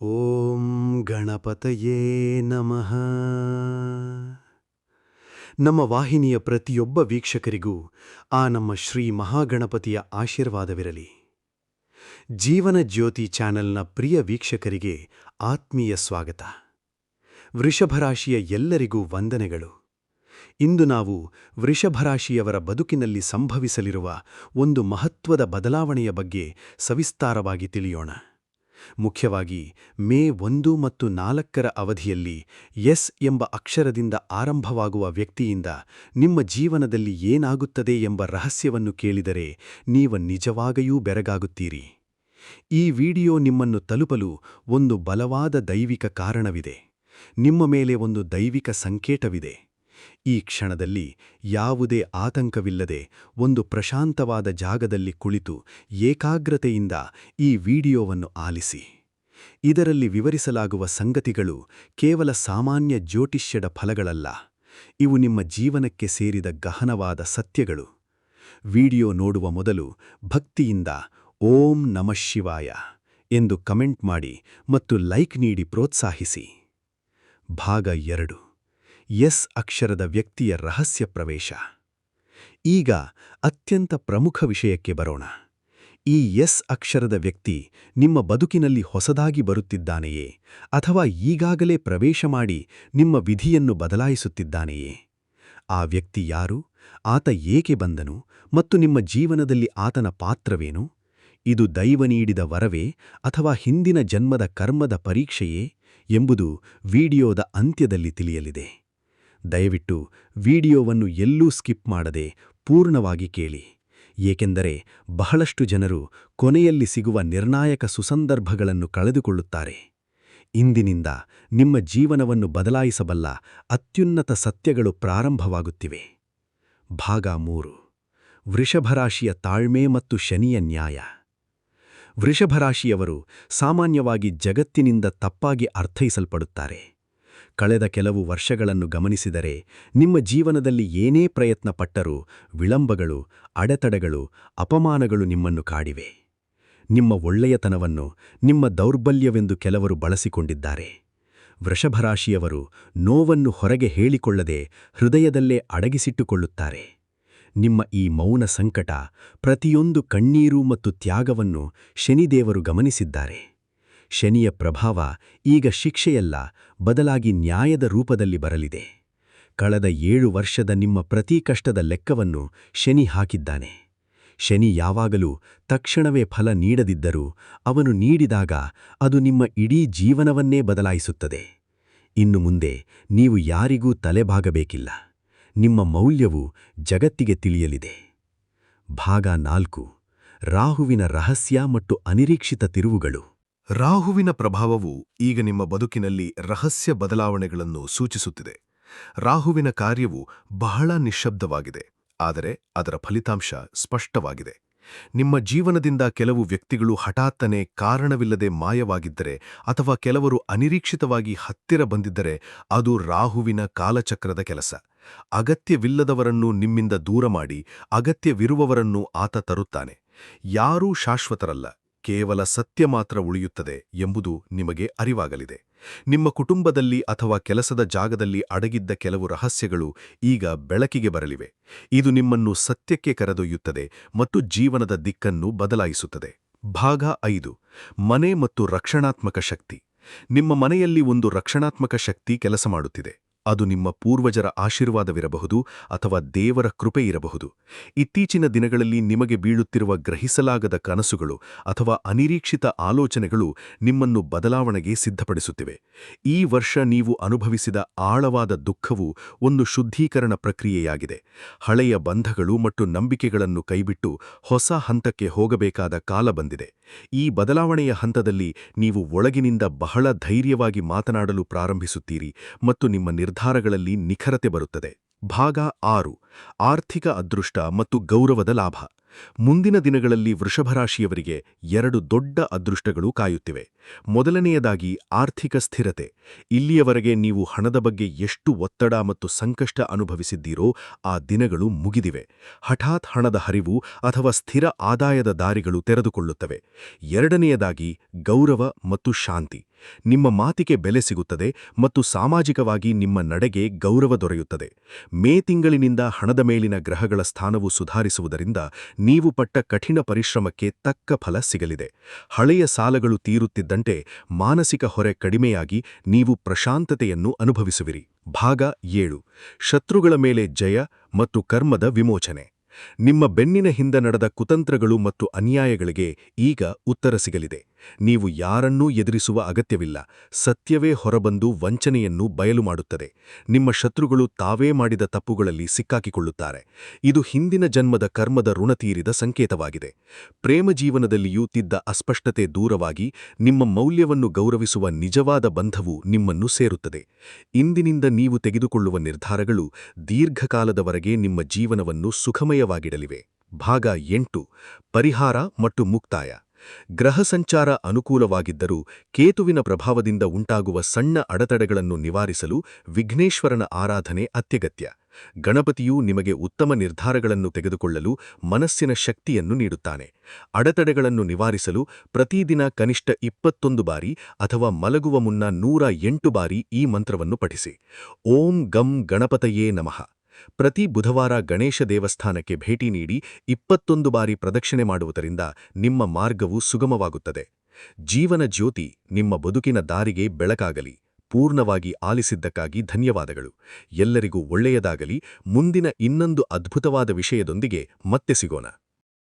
ಓಂ ಗಣಪತಯೇ ನಮಃ. ನಮ್ಮ ವಾಹಿನಿಯ ಪ್ರತಿಯೊಬ್ಬ ವೀಕ್ಷಕರಿಗೂ ಆ ನಮ್ಮ ಶ್ರೀ ಮಹಾಗಣಪತಿಯ ಆಶೀರ್ವಾದವಿರಲಿ. ಜೀವನ ಜ್ಯೋತಿ ಚಾನೆಲ್ನ ಪ್ರಿಯ ವೀಕ್ಷಕರಿಗೆ ಆತ್ಮೀಯ ಸ್ವಾಗತ. ವೃಷಭರಾಶಿಯ ಎಲ್ಲರಿಗೂ ವಂದನೆಗಳು. ಇಂದು ನಾವು ವೃಷಭರಾಶಿಯವರ ಬದುಕಿನಲ್ಲಿ ಸಂಭವಿಸಲಿರುವ ಒಂದು ಮಹತ್ವದ ಬದಲಾವಣೆಯ ಬಗ್ಗೆ ಸವಿಸ್ತಾರವಾಗಿ ತಿಳಿಯೋಣ. ಮುಖ್ಯವಾಗಿ ಮೇ 1 ಮತ್ತು 4ರ ಅವಧಿಯಲ್ಲಿ ಎಸ್ ಎಂಬ ಅಕ್ಷರದಿಂದ ಆರಂಭವಾಗುವ ವ್ಯಕ್ತಿಯಿಂದ ನಿಮ್ಮ ಜೀವನದಲ್ಲಿ ಏನಾಗುತ್ತದೆ ಎಂಬ ರಹಸ್ಯವನ್ನು ಕೇಳಿದರೆ ನೀವು ನಿಜವಾಗಿಯೂ ಬೆರಗಾಗುತ್ತೀರಿ. ಈ ವಿಡಿಯೋ ನಿಮ್ಮನ್ನು ತಲುಪಲು ಒಂದು ಬಲವಾದ ದೈವಿಕ ಕಾರಣವಿದೆ. ನಿಮ್ಮ ಮೇಲೆ ಒಂದು ದೈವಿಕ ಸಂಕೇತವಿದೆ. ಈ ಕ್ಷಣದಲ್ಲಿ ಯಾವುದೇ ಆತಂಕವಿಲ್ಲದೆ ಒಂದು ಪ್ರಶಾಂತವಾದ ಜಾಗದಲ್ಲಿ ಕುಳಿತು ಏಕಾಗ್ರತೆಯಿಂದ ಈ ವಿಡಿಯೋವನ್ನು ಆಲಿಸಿ. ಇದರಲ್ಲಿ ವಿವರಿಸಲಾಗುವ ಸಂಗತಿಗಳು ಕೇವಲ ಸಾಮಾನ್ಯ ಜ್ಯೋತಿಷ್ಯದ ಫಲಗಳಲ್ಲ, ಇವು ನಿಮ್ಮ ಜೀವನಕ್ಕೆ ಸೇರಿದ ಗಹನವಾದ ಸತ್ಯಗಳು. ವಿಡಿಯೋ ನೋಡುವ ಮೊದಲು ಭಕ್ತಿಯಿಂದ ಓಂ ನಮಃ ಶಿವಾಯ ಎಂದು ಕಮೆಂಟ್ ಮಾಡಿ ಮತ್ತು ಲೈಕ್ ನೀಡಿ ಪ್ರೋತ್ಸಾಹಿಸಿ. ಭಾಗ 2. ಎಸ್ ಅಕ್ಷರದ ವ್ಯಕ್ತಿಯ ರಹಸ್ಯ ಪ್ರವೇಶ. ಈಗ ಅತ್ಯಂತ ಪ್ರಮುಖ ವಿಷಯಕ್ಕೆ ಬರೋಣ. ಈ ಎಸ್ ಅಕ್ಷರದ ವ್ಯಕ್ತಿ ನಿಮ್ಮ ಬದುಕಿನಲ್ಲಿ ಹೊಸದಾಗಿ ಬರುತ್ತಿದ್ದಾನೆಯೇ ಅಥವಾ ಈಗಾಗಲೇ ಪ್ರವೇಶ ಮಾಡಿ ನಿಮ್ಮ ವಿಧಿಯನ್ನು ಬದಲಾಯಿಸುತ್ತಿದ್ದಾನೆಯೇ? ಆ ವ್ಯಕ್ತಿ ಯಾರು? ಆತ ಏಕೆ ಬಂದನು ಮತ್ತು ನಿಮ್ಮ ಜೀವನದಲ್ಲಿ ಆತನ ಪಾತ್ರವೇನು? ಇದು ದೈವ ನೀಡಿದ ವರವೇ ಅಥವಾ ಹಿಂದಿನ ಜನ್ಮದ ಕರ್ಮದ ಪರೀಕ್ಷೆಯೇ ಎಂಬುದು ವಿಡಿಯೋದ ಅಂತ್ಯದಲ್ಲಿ ತಿಳಿಯಲಿದೆ. ದಯವಿಟ್ಟು ವಿಡಿಯೋವನ್ನು ಎಲ್ಲೂ ಸ್ಕಿಪ್ ಮಾಡದೆ ಪೂರ್ಣವಾಗಿ ಕೇಳಿ, ಏಕೆಂದರೆ ಬಹಳಷ್ಟು ಜನರು ಕೊನೆಯಲ್ಲಿ ಸಿಗುವ ನಿರ್ಣಾಯಕ ಸುಸಂದರ್ಭಗಳನ್ನು ಕಳೆದುಕೊಳ್ಳುತ್ತಾರೆ. ಇಂದಿನಿಂದ ನಿಮ್ಮ ಜೀವನವನ್ನು ಬದಲಾಯಿಸಬಲ್ಲ ಅತ್ಯುನ್ನತ ಸತ್ಯಗಳು ಪ್ರಾರಂಭವಾಗುತ್ತಿವೆ. ಭಾಗ 3. ವೃಷಭರಾಶಿಯ ತಾಳ್ಮೆ ಮತ್ತು ಶನಿಯ ನ್ಯಾಯ. ವೃಷಭರಾಶಿಯವರು ಸಾಮಾನ್ಯವಾಗಿ ಜಗತ್ತಿನಿಂದ ತಪ್ಪಾಗಿ ಅರ್ಥೈಸಲ್ಪಡುತ್ತಾರೆ. ಕಳೆದ ಕೆಲವು ವರ್ಷಗಳನ್ನು ಗಮನಿಸಿದರೆ ನಿಮ್ಮ ಜೀವನದಲ್ಲಿ ಏನೇ ಪ್ರಯತ್ನ ಪಟ್ಟರೂ ವಿಳಂಬಗಳು, ಅಡೆತಡೆಗಳು, ಅಪಮಾನಗಳು ನಿಮ್ಮನ್ನು ಕಾಡಿವೆ. ನಿಮ್ಮ ಒಳ್ಳೆಯತನವನ್ನು ನಿಮ್ಮ ದೌರ್ಬಲ್ಯವೆಂದು ಕೆಲವರು ಬಳಸಿಕೊಂಡಿದ್ದಾರೆ. ವೃಷಭರಾಶಿಯವರು ನೋವನ್ನು ಹೊರಗೆ ಹೇಳಿಕೊಳ್ಳದೆ ಹೃದಯದಲ್ಲೇ ಅಡಗಿಸಿಟ್ಟುಕೊಳ್ಳುತ್ತಾರೆ. ನಿಮ್ಮ ಈ ಮೌನ ಸಂಕಟ, ಪ್ರತಿಯೊಂದು ಕಣ್ಣೀರು ಮತ್ತು ತ್ಯಾಗವನ್ನು ಶನಿದೇವರು ಗಮನಿಸಿದ್ದಾರೆ. ಶನಿಯ ಪ್ರಭಾವ ಈಗ ಶಿಕ್ಷೆಯಲ್ಲ, ಬದಲಾಗಿ ನ್ಯಾಯದ ರೂಪದಲ್ಲಿ ಬರಲಿದೆ. ಕಳೆದ 7 ವರ್ಷದ ನಿಮ್ಮ ಪ್ರತಿ ಕಷ್ಟದ ಲೆಕ್ಕವನ್ನು ಶನಿ ಹಾಕಿದ್ದಾನೆ. ಶನಿ ಯಾವಾಗಲೂ ತಕ್ಷಣವೇ ಫಲ ನೀಡದಿದ್ದರೂ ಅವನು ನೀಡಿದಾಗ ಅದು ನಿಮ್ಮ ಇಡೀ ಜೀವನವನ್ನೇ ಬದಲಾಯಿಸುತ್ತದೆ. ಇನ್ನು ಮುಂದೆ ನೀವು ಯಾರಿಗೂ ತಲೆಬಾಗಬೇಕಿಲ್ಲ. ನಿಮ್ಮ ಮೌಲ್ಯವು ಜಗತ್ತಿಗೆ ತಿಳಿಯಲಿದೆ. ಭಾಗ 4. ರಾಹುವಿನ ರಹಸ್ಯ ಮತ್ತು ಅನಿರೀಕ್ಷಿತ ತಿರುವುಗಳು. ರಾಹುವಿನ ಪ್ರಭಾವವು ಈಗ ನಿಮ್ಮ ಬದುಕಿನಲ್ಲಿ ರಹಸ್ಯ ಬದಲಾವಣೆಗಳನ್ನು ಸೂಚಿಸುತ್ತಿದೆ. ರಾಹುವಿನ ಕಾರ್ಯವು ಬಹಳ ನಿಶ್ಶಬ್ದವಾಗಿದೆ, ಆದರೆ ಅದರ ಫಲಿತಾಂಶ ಸ್ಪಷ್ಟವಾಗಿದೆ. ನಿಮ್ಮ ಜೀವನದಿಂದ ಕೆಲವು ವ್ಯಕ್ತಿಗಳು ಹಠಾತ್ತನೆ ಕಾರಣವಿಲ್ಲದೆ ಮಾಯವಾಗಿದ್ದರೆ ಅಥವಾ ಕೆಲವರು ಅನಿರೀಕ್ಷಿತವಾಗಿ ಹತ್ತಿರ ಬಂದಿದ್ದರೆ ಅದು ರಾಹುವಿನ ಕಾಲಚಕ್ರದ ಕೆಲಸ. ಅಗತ್ಯವಿಲ್ಲದವರನ್ನು ನಿಮ್ಮಿಂದ ದೂರ ಮಾಡಿ ಅಗತ್ಯವಿರುವವರನ್ನು ಆತ ತರುತ್ತಾನೆ. ಯಾರೂ ಶಾಶ್ವತರಲ್ಲ, ಕೇವಲ ಸತ್ಯ ಮಾತ್ರ ಉಳಿಯುತ್ತದೆ ಎಂಬುದು ನಿಮಗೆ ಅರಿವಾಗಲಿದೆ. ನಿಮ್ಮ ಕುಟುಂಬದಲ್ಲಿ ಅಥವಾ ಕೆಲಸದ ಜಾಗದಲ್ಲಿ ಅಡಗಿದ್ದ ಕೆಲವು ರಹಸ್ಯಗಳು ಈಗ ಬೆಳಕಿಗೆ ಬರಲಿವೆ. ಇದು ನಿಮ್ಮನ್ನು ಸತ್ಯಕ್ಕೆ ಕರೆದೊಯ್ಯುತ್ತದೆ ಮತ್ತು ಜೀವನದ ದಿಕ್ಕನ್ನು ಬದಲಾಯಿಸುತ್ತದೆ. ಭಾಗ 5. ಮನೆ ಮತ್ತು ರಕ್ಷಣಾತ್ಮಕ ಶಕ್ತಿ. ನಿಮ್ಮ ಮನೆಯಲ್ಲಿ ಒಂದು ರಕ್ಷಣಾತ್ಮಕ ಶಕ್ತಿ ಕೆಲಸ ಮಾಡುತ್ತಿದೆ. ಅದು ನಿಮ್ಮ ಪೂರ್ವಜರ ಆಶೀರ್ವಾದವಿರಬಹುದು ಅಥವಾ ದೇವರ ಕೃಪೆ ಇರಬಹುದು. ಇತ್ತೀಚಿನ ದಿನಗಳಲ್ಲಿ ನಿಮಗೆ ಬೀಳುತ್ತಿರುವ ಗ್ರಹಿಸಲಾಗದ ಕನಸುಗಳು ಅಥವಾ ಅನಿರೀಕ್ಷಿತ ಆಲೋಚನೆಗಳು ನಿಮ್ಮನ್ನು ಬದಲಾವಣೆಗೆ ಸಿದ್ಧಪಡಿಸುತ್ತಿವೆ. ಈ ವರ್ಷ ನೀವು ಅನುಭವಿಸಿದ ಆಳವಾದ ದುಃಖವು ಒಂದು ಶುದ್ಧೀಕರಣ ಪ್ರಕ್ರಿಯೆಯಾಗಿದೆ. ಹಳೆಯ ಬಂಧಗಳು ಮತ್ತು ನಂಬಿಕೆಗಳನ್ನು ಕೈಬಿಟ್ಟು ಹೊಸ ಹಂತಕ್ಕೆ ಹೋಗಬೇಕಾದ ಕಾಲ ಬಂದಿದೆ. ಈ ಬದಲಾವಣೆಯ ಹಂತದಲ್ಲಿ ನೀವು ಒಳಗಿನಿಂದ ಬಹಳ ಧೈರ್ಯವಾಗಿ ಮಾತನಾಡಲು ಪ್ರಾರಂಭಿಸುತ್ತೀರಿ ಮತ್ತು ನಿಮ್ಮ ನಿರ್ಧಾರಗಳಲ್ಲಿ ನಿಖರತೆ ಬರುತ್ತದೆ. ಭಾಗ 6. ಆರ್ಥಿಕ ಅದೃಷ್ಟ ಮತ್ತು ಗೌರವದ ಲಾಭ. ಮುಂದಿನ ದಿನಗಳಲ್ಲಿ ವೃಷಭರಾಶಿಯವರಿಗೆ 2 ದೊಡ್ಡ ಅದೃಷ್ಟಗಳು ಕಾಯುತ್ತಿವೆ. ಮೊದಲನೆಯದಾಗಿ ಆರ್ಥಿಕ ಸ್ಥಿರತೆ. ಇಲ್ಲಿಯವರೆಗೆ ನೀವು ಹಣದ ಬಗ್ಗೆ ಎಷ್ಟು ಒತ್ತಡ ಮತ್ತು ಸಂಕಷ್ಟ ಅನುಭವಿಸಿದ್ದೀರೋ ಆ ದಿನಗಳು ಮುಗಿದಿವೆ. ಹಠಾತ್ ಹಣದ ಹರಿವು ಅಥವಾ ಸ್ಥಿರ ಆದಾಯದ ದಾರಿಗಳು ತೆರೆದುಕೊಳ್ಳುತ್ತವೆ. ಎರಡನೆಯದಾಗಿ ಗೌರವ ಮತ್ತು ಶಾಂತಿ. ನಿಮ್ಮ ಮಾತಿಗೆ ಬೆಲೆ ಸಿಗುತ್ತದೆ ಮತ್ತು ಸಾಮಾಜಿಕವಾಗಿ ನಿಮ್ಮ ನಡೆಗೆ ಗೌರವ ದೊರೆಯುತ್ತದೆ. ಮೇ ತಿಂಗಳಿನಿಂದ ಹಣದ ಮೇಲಿನ ಗ್ರಹಗಳ ಸ್ಥಾನವು ಸುಧಾರಿಸುವುದರಿಂದ ನೀವು ಪಟ್ಟ ಕಠಿಣ ಪರಿಶ್ರಮಕ್ಕೆ ತಕ್ಕ ಫಲ ಸಿಗಲಿದೆ. ಹಳೆಯ ಸಾಲಗಳು ತೀರುತ್ತಿದ್ದಂತೆ ಮಾನಸಿಕ ಹೊರೆ ಕಡಿಮೆಯಾಗಿ ನೀವು ಪ್ರಶಾಂತತೆಯನ್ನು ಅನುಭವಿಸುವಿರಿ. ಭಾಗ 7. ಶತ್ರುಗಳ ಮೇಲೆ ಜಯ ಮತ್ತು ಕರ್ಮದ ವಿಮೋಚನೆ. ನಿಮ್ಮ ಬೆನ್ನಿನ ಹಿಂದೆ ನಡೆದ ಕುತಂತ್ರಗಳು ಮತ್ತು ಅನ್ಯಾಯಗಳಿಗೆ ಈಗ ಉತ್ತರ ಸಿಗಲಿದೆ. ನೀವು ಯಾರನ್ನೂ ಎದುರಿಸುವ ಅಗತ್ಯವಿಲ್ಲ. ಸತ್ಯವೇ ಹೊರಬಂದು ವಂಚನೆಯನ್ನು ಬಯಲು ಮಾಡುತ್ತದೆ. ನಿಮ್ಮ ಶತ್ರುಗಳು ತಾವೇ ಮಾಡಿದ ತಪ್ಪುಗಳಲ್ಲಿ ಸಿಕ್ಕಾಕಿಕೊಳ್ಳುತ್ತಾರೆ. ಇದು ಹಿಂದಿನ ಜನ್ಮದ ಕರ್ಮದ ಋಣ ತೀರಿದ ಸಂಕೇತವಾಗಿದೆ. ಪ್ರೇಮ ಜೀವನದಲ್ಲಿಯೂ ತಿದ್ದ ಅಸ್ಪಷ್ಟತೆ ದೂರವಾಗಿ ನಿಮ್ಮ ಮೌಲ್ಯವನ್ನು ಗೌರವಿಸುವ ನಿಜವಾದ ಬಂಧವು ನಿಮ್ಮನ್ನು ಸೇರುತ್ತದೆ. ಇಂದಿನಿಂದ ನೀವು ತೆಗೆದುಕೊಳ್ಳುವ ನಿರ್ಧಾರಗಳು ದೀರ್ಘಕಾಲದವರೆಗೆ ನಿಮ್ಮ ಜೀವನವನ್ನು ಸುಖಮಯವಾಗಿಡಲಿವೆ. ಭಾಗ 8. ಪರಿಹಾರ ಮತ್ತು ಮುಕ್ತಾಯ. ಗ್ರಹ ಸಂಚಾರ ಅನುಕೂಲವಾಗಿದ್ದರೂ ಕೇತುವಿನ ಪ್ರಭಾವದಿಂದ ಉಂಟಾಗುವ ಸಣ್ಣ ಅಡೆತಡೆಗಳನ್ನು ನಿವಾರಿಸಲು ವಿಘ್ನೇಶ್ವರನ ಆರಾಧನೆ ಅತ್ಯಗತ್ಯ. ಗಣಪತಿಯು ನಿಮಗೆ ಉತ್ತಮ ನಿರ್ಧಾರಗಳನ್ನು ತೆಗೆದುಕೊಳ್ಳಲು ಮನಸ್ಸಿನ ಶಕ್ತಿಯನ್ನು ನೀಡುತ್ತಾನೆ. ಅಡೆತಡೆಗಳನ್ನು ನಿವಾರಿಸಲು ಪ್ರತಿದಿನ ಕನಿಷ್ಠ 21 ಬಾರಿ ಅಥವಾ ಮಲಗುವ ಮುನ್ನ 108 ಬಾರಿ ಈ ಮಂತ್ರವನ್ನು ಪಠಿಸಿ. ಓಂ ಗಂ ಗಣಪತಯೇ ನಮಃ. ಪ್ರತಿ ಬುಧವಾರ ಗಣೇಶ ದೇವಸ್ಥಾನಕ್ಕೆ ಭೇಟಿ ನೀಡಿ 21 ಬಾರಿ ಪ್ರದಕ್ಷಿಣೆ ಮಾಡುವುದರಿಂದ ನಿಮ್ಮ ಮಾರ್ಗವು ಸುಗಮವಾಗುತ್ತದೆ. ಜೀವನ ಜ್ಯೋತಿ ನಿಮ್ಮ ಬದುಕಿನ ದಾರಿಗೆ ಬೆಳಕಾಗಲಿ. ಪೂರ್ಣವಾಗಿ ಆಲಿಸಿದ್ದಕ್ಕಾಗಿ ಧನ್ಯವಾದಗಳು. ಎಲ್ಲರಿಗೂ ಒಳ್ಳೆಯದಾಗಲಿ. ಮುಂದಿನ ಇನ್ನೊಂದು ಅದ್ಭುತವಾದ ವಿಷಯದೊಂದಿಗೆ ಮತ್ತೆ ಸಿಗೋಣ.